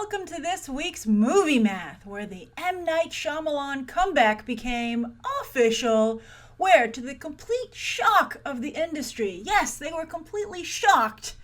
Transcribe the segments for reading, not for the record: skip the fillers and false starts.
welcome to this week's Movie Math, where the M Night Shyamalan comeback became official, where, to the complete shock of the industry, yes, they were completely shocked,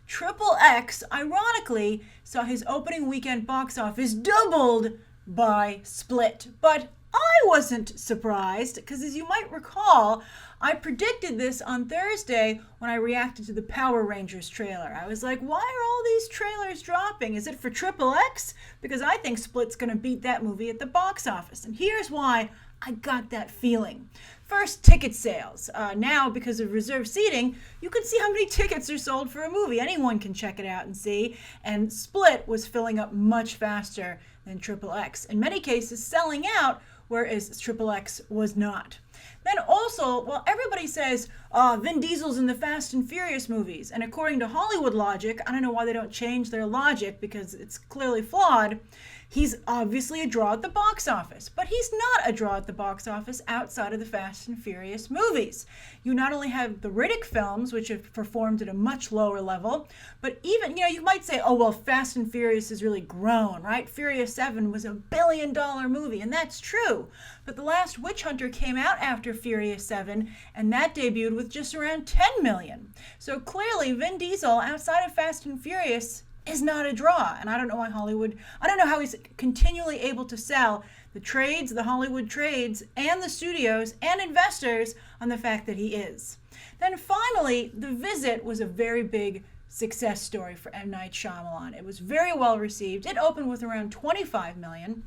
XXX, ironically, saw his opening weekend box office doubled by Spilt. But I wasn't surprised, because as you might recall, I predicted this on Thursday when I reacted to the Power Rangers trailer. I was like, why are all these trailers dropping? Is it for XXX? Because I think Split's going to beat that movie at the box office. And here's why I got that feeling. First, ticket sales. Now, because of reserved seating, you can see how many tickets are sold for a movie. Anyone can check it out and see. And Spilt was filling up much faster than XXX. In many cases, selling out, whereas XXX was not. Then also, well, everybody says, Vin Diesel's in the Fast and Furious movies. And according to Hollywood logic, I don't know why they don't change their logic because it's clearly flawed, he's obviously a draw at the box office. But he's not a draw at the box office outside of the Fast and Furious movies. You not only have the Riddick films, which have performed at a much lower level, but even, you might say, oh, well, Fast and Furious has really grown, right? Furious 7 was $1 billion movie, and that's true. But The Last Witch Hunter came out after Furious 7, and that debuted with just around 10 million. So clearly, Vin Diesel, outside of Fast and Furious, is not a draw. And I don't know why I don't know how he's continually able to sell the trades, the Hollywood trades, and the studios and investors on the fact that he is. Then finally, The Visit was a very big success story for M Night Shyamalan. It was very well received. It opened with around 25 million.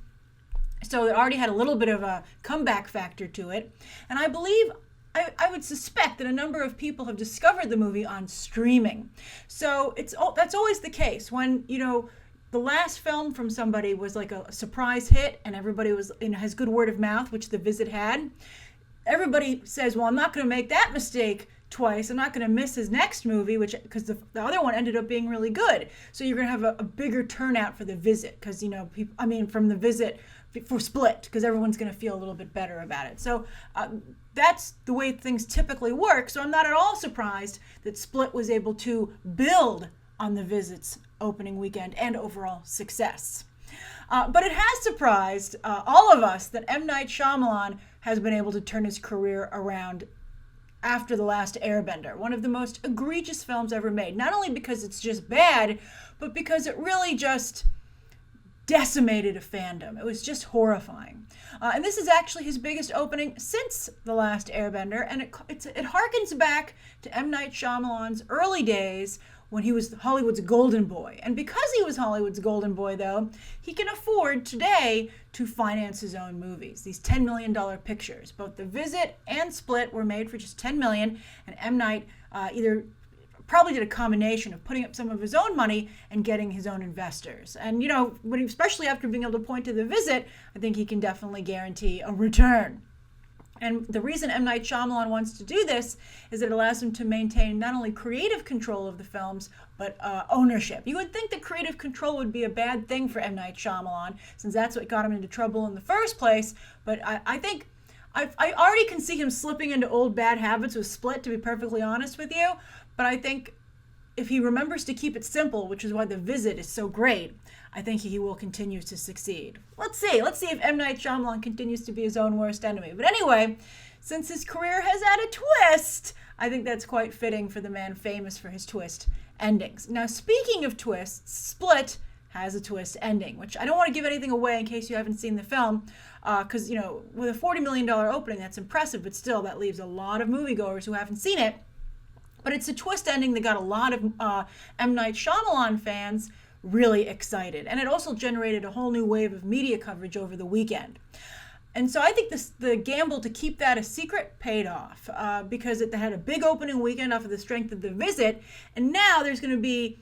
So it already had a little bit of a comeback factor to it. And I believe, I would suspect that a number of people have discovered the movie on streaming. So that's always the case. When, the last film from somebody was like a surprise hit and everybody has good word of mouth, which The Visit had, everybody says, well, I'm not going to make that mistake twice. I'm not going to miss his next movie, because the other one ended up being really good. So you're going to have a bigger turnout for The Visit, because, from The Visit for Spilt, because everyone's going to feel a little bit better about it. So that's the way things typically work. So I'm not at all surprised that Spilt was able to build on The Visit's opening weekend and overall success. But it has surprised all of us that M. Night Shyamalan has been able to turn his career around after The Last Airbender, one of the most egregious films ever made. Not only because it's just bad, but because it really just decimated a fandom. It was just horrifying. And this is actually his biggest opening since The Last Airbender, and it harkens back to M. Night Shyamalan's early days when he was Hollywood's golden boy. And because he was Hollywood's golden boy, though, he can afford today to finance his own movies. These $10 million pictures, both The Visit and Spilt, were made for just $10 million, and M. Night either probably did a combination of putting up some of his own money and getting his own investors. And, especially after being able to point to The Visit, I think he can definitely guarantee a return. And the reason M. Night Shyamalan wants to do this is that it allows him to maintain not only creative control of the films, but ownership. You would think that creative control would be a bad thing for M. Night Shyamalan, since that's what got him into trouble in the first place. But I think I already can see him slipping into old bad habits with Spilt, to be perfectly honest with you. But I think if he remembers to keep it simple, which is why The Visit is so great, I think he will continue to succeed. Let's see if M. Night Shyamalan continues to be his own worst enemy. But anyway, since his career has had a twist, I think that's quite fitting for the man famous for his twist endings. Now, speaking of twists, Spilt has a twist ending, which I don't want to give anything away in case you haven't seen the film, because, with a $40 million opening, that's impressive, but still, that leaves a lot of moviegoers who haven't seen it. But it's a twist ending that got a lot of M. Night Shyamalan fans really excited. And it also generated a whole new wave of media coverage over the weekend. And so I think the gamble to keep that a secret paid off because it had a big opening weekend off of the strength of The Visit. And now there's going to be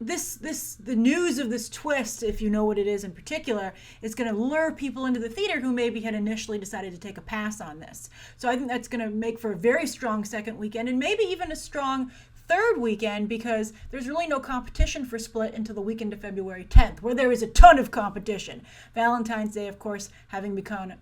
the news of this twist, if you know what it is in particular, is going to lure people into the theater who maybe had initially decided to take a pass on this. So I think that's going to make for a very strong second weekend and maybe even a strong third weekend because there's really no competition for Split until the weekend of February 10th, where there is a ton of competition. Valentine's Day, of course, having become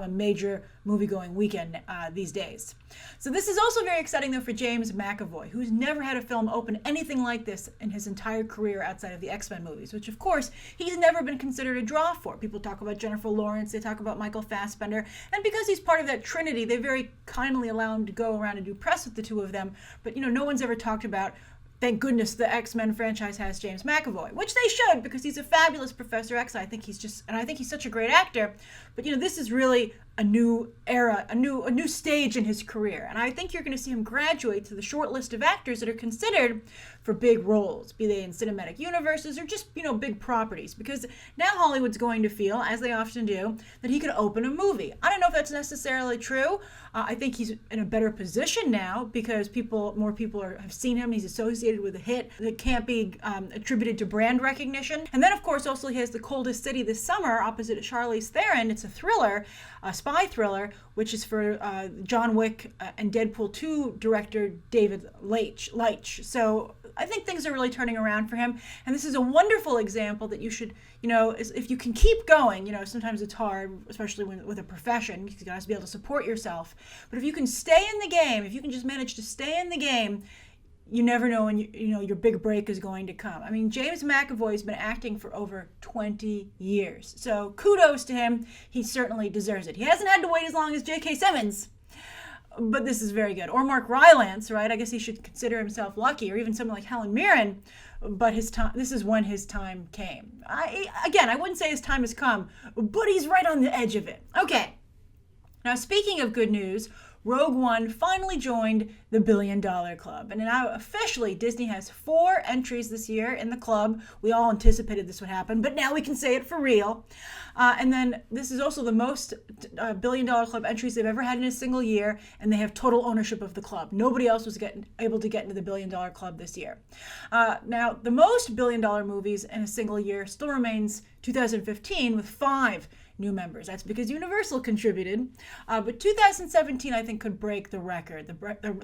a major movie-going weekend these days. So this is also very exciting, though, for James McAvoy, who's never had a film open anything like this in his entire career outside of the X-Men movies, which, of course, he's never been considered a draw for. People talk about Jennifer Lawrence, they talk about Michael Fassbender, and because he's part of that trinity, they very kindly allow him to go around and do press with the two of them, but, no one's ever talked about, thank goodness the X-Men franchise has James McAvoy, which they should, because he's a fabulous Professor X. I think he's such a great actor. But this is really a new era, a new stage in his career, and I think you're going to see him graduate to the short list of actors that are considered for big roles, be they in cinematic universes or just big properties. Because now Hollywood's going to feel, as they often do, that he could open a movie. I don't know if that's necessarily true. I think he's in a better position now because more people have seen him. He's associated with a hit that can't be attributed to brand recognition. And then, of course, also he has The Coldest City this summer opposite Charlize Theron. It's a thriller, a spy thriller, which is for John Wick and Deadpool 2 director David Leitch. So I think things are really turning around for him. And this is a wonderful example that you should, if you can keep going, sometimes it's hard, especially with a profession. You got to be able to support yourself. But if you can stay in the game, if you can just manage to stay in the game, you never know when your big break is going to come. I mean, James McAvoy has been acting for over 20 years. So kudos to him. He certainly deserves it. He hasn't had to wait as long as J.K. Simmons, but this is very good. Or Mark Rylance, right? I guess he should consider himself lucky, or even someone like Helen Mirren. But this is when his time came. I wouldn't say his time has come, but he's right on the edge of it. Okay. Now, speaking of good news, Rogue One finally joined the $1 Billion Club. And now officially Disney has 4 entries this year in the club. We all anticipated this would happen, but now we can say it for real. And then this is also the most $1 Billion Club entries they've ever had in a single year, and they have total ownership of the club. Nobody else was able to get into the $1 Billion Club this year. Now, the most $1 Billion movies in a single year still remains 2015 with 5 new members. That's because Universal contributed. But 2017, I think, could break the record,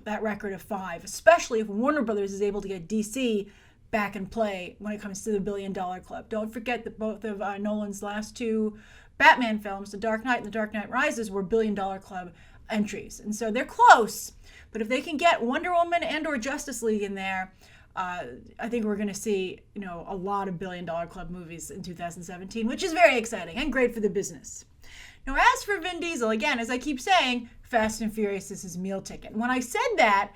that record of 5, especially if Warner Brothers is able to get DC back in play when it comes to the $1 Billion Club. Don't forget that both of Nolan's last 2 Batman films, The Dark Knight and The Dark Knight Rises, were $1 Billion Club entries. And so they're close. But if they can get Wonder Woman and or Justice League in there, I think we're going to see, a lot of $1 Billion Club movies in 2017, which is very exciting and great for the business. Now, as for Vin Diesel, again, as I keep saying, Fast and Furious is his meal ticket. When I said that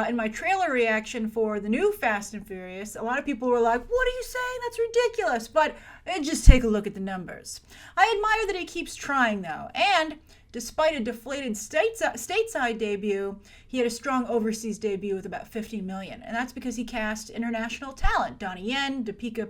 in my trailer reaction for the new Fast and Furious, a lot of people were like, what are you saying? That's ridiculous. But just take a look at the numbers. I admire that he keeps trying, though. And despite a deflated stateside debut, he had a strong overseas debut with about $50 million. And that's because he cast international talent, Donnie Yen, Deepika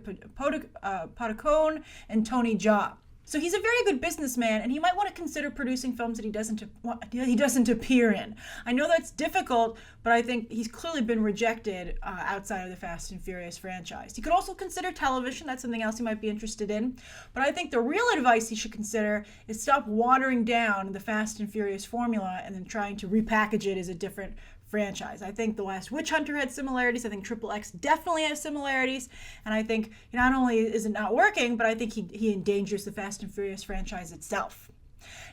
Padukone, and Tony Jaa. So he's a very good businessman, and he might want to consider producing films that he doesn't appear in. I know that's difficult, but I think he's clearly been rejected outside of the Fast and Furious franchise. He could also consider television. That's something else he might be interested in. But I think the real advice he should consider is stop watering down the Fast and Furious formula and then trying to repackage it as a different franchise. I think The Last Witch Hunter had similarities. I think XXX definitely has similarities. And I think not only is it not working, but I think he endangers the Fast and Furious franchise itself.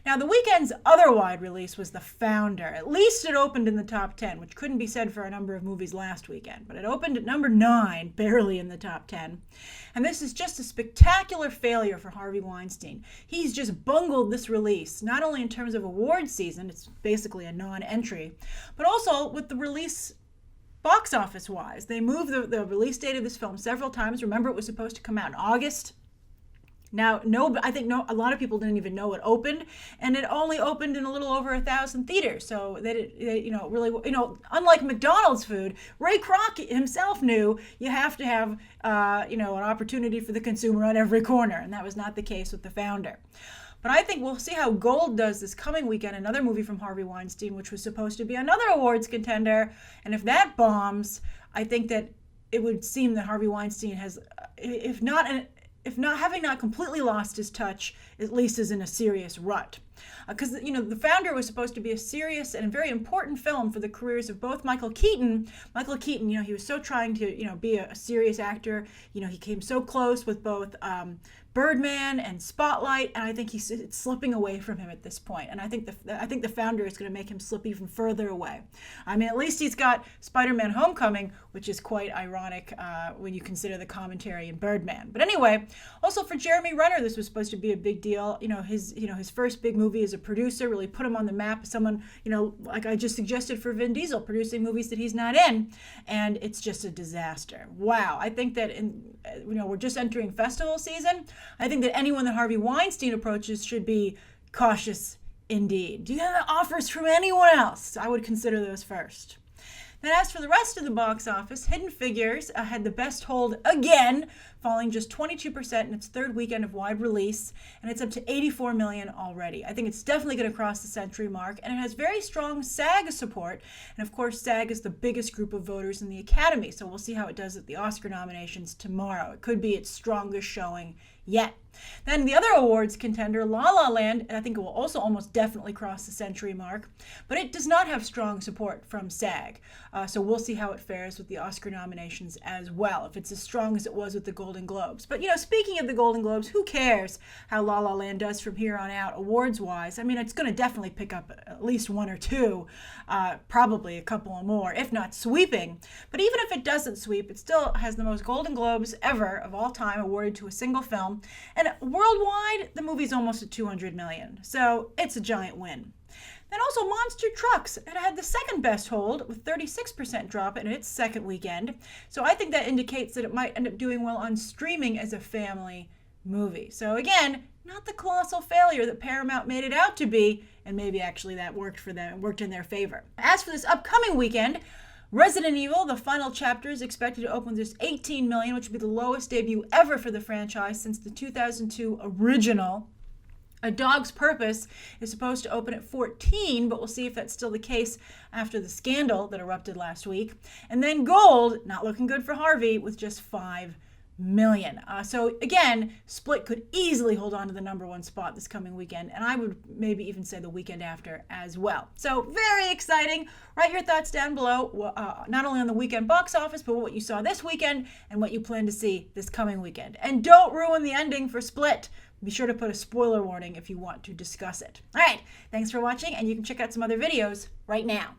Now, the weekend's other wide release was The Founder. At least it opened in the top 10, which couldn't be said for a number of movies last weekend. But it opened at number 9, barely in the top 10. And this is just a spectacular failure for Harvey Weinstein. He's just bungled this release, not only in terms of awards season, it's basically a non-entry, but also with the release box office-wise. They moved the release date of this film several times. Remember, it was supposed to come out in August. Now, a lot of people didn't even know it opened, and it only opened in a little over 1,000 theaters. So unlike McDonald's food, Ray Kroc himself knew you have to have, an opportunity for the consumer on every corner, and that was not the case with The Founder. But I think we'll see how Gold does this coming weekend, another movie from Harvey Weinstein, which was supposed to be another awards contender, and if that bombs, I think that it would seem that Harvey Weinstein has, if not having not completely lost his touch, at least is in a serious rut. Because, The Founder was supposed to be a serious and very important film for the careers of both Michael Keaton. Michael Keaton, he was so trying to, be a serious actor. He came so close with both Birdman and Spotlight, and I think it's slipping away from him at this point. And I think the Founder is going to make him slip even further away. I mean, at least he's got Spider-Man: Homecoming, which is quite ironic when you consider the commentary in Birdman. But anyway, also for Jeremy Renner, this was supposed to be a big deal. His first big movie as a producer really put him on the map as someone, like I just suggested for Vin Diesel, producing movies that he's not in, and it's just a disaster. Wow, I think that we're just entering festival season. I think that anyone that Harvey Weinstein approaches should be cautious indeed. Do you have offers from anyone else? I would consider those first. Then as for the rest of the box office, Hidden Figures had the best hold again, falling just 22% in its third weekend of wide release, and it's up to $84 million already. I think it's definitely going to cross the century mark, and it has very strong SAG support, and of course SAG is the biggest group of voters in the Academy, so we'll see how it does at the Oscar nominations tomorrow. It could be its strongest showing yet. Then the other awards contender, La La Land, I think it will also almost definitely cross the century mark, but it does not have strong support from SAG. So we'll see how it fares with the Oscar nominations as well, if it's as strong as it was with the Golden Globes. But, speaking of the Golden Globes, who cares how La La Land does from here on out awards-wise? I mean, it's going to definitely pick up at least one or two, probably a couple or more, if not sweeping. But even if it doesn't sweep, it still has the most Golden Globes ever of all time awarded to a single film. And worldwide, the movie's almost at $200 million. So it's a giant win. Then also Monster Trucks. It had the second best hold with 36% drop in its second weekend. So I think that indicates that it might end up doing well on streaming as a family movie. So again, not the colossal failure that Paramount made it out to be, and maybe actually that worked for them, worked in their favor. As for this upcoming weekend, Resident Evil, the final chapter, is expected to open with just $18 million, which would be the lowest debut ever for the franchise since the 2002 original. A Dog's Purpose is supposed to open at 14, but we'll see if that's still the case after the scandal that erupted last week. And then Gold, not looking good for Harvey, with just $5 million. So again, Split could easily hold on to the number one spot this coming weekend, and I would maybe even say the weekend after as well. So very exciting. Write your thoughts down below, not only on the weekend box office, but what you saw this weekend and what you plan to see this coming weekend. And don't ruin the ending for Split. Be sure to put a spoiler warning if you want to discuss it. All right, thanks for watching, and you can check out some other videos right now.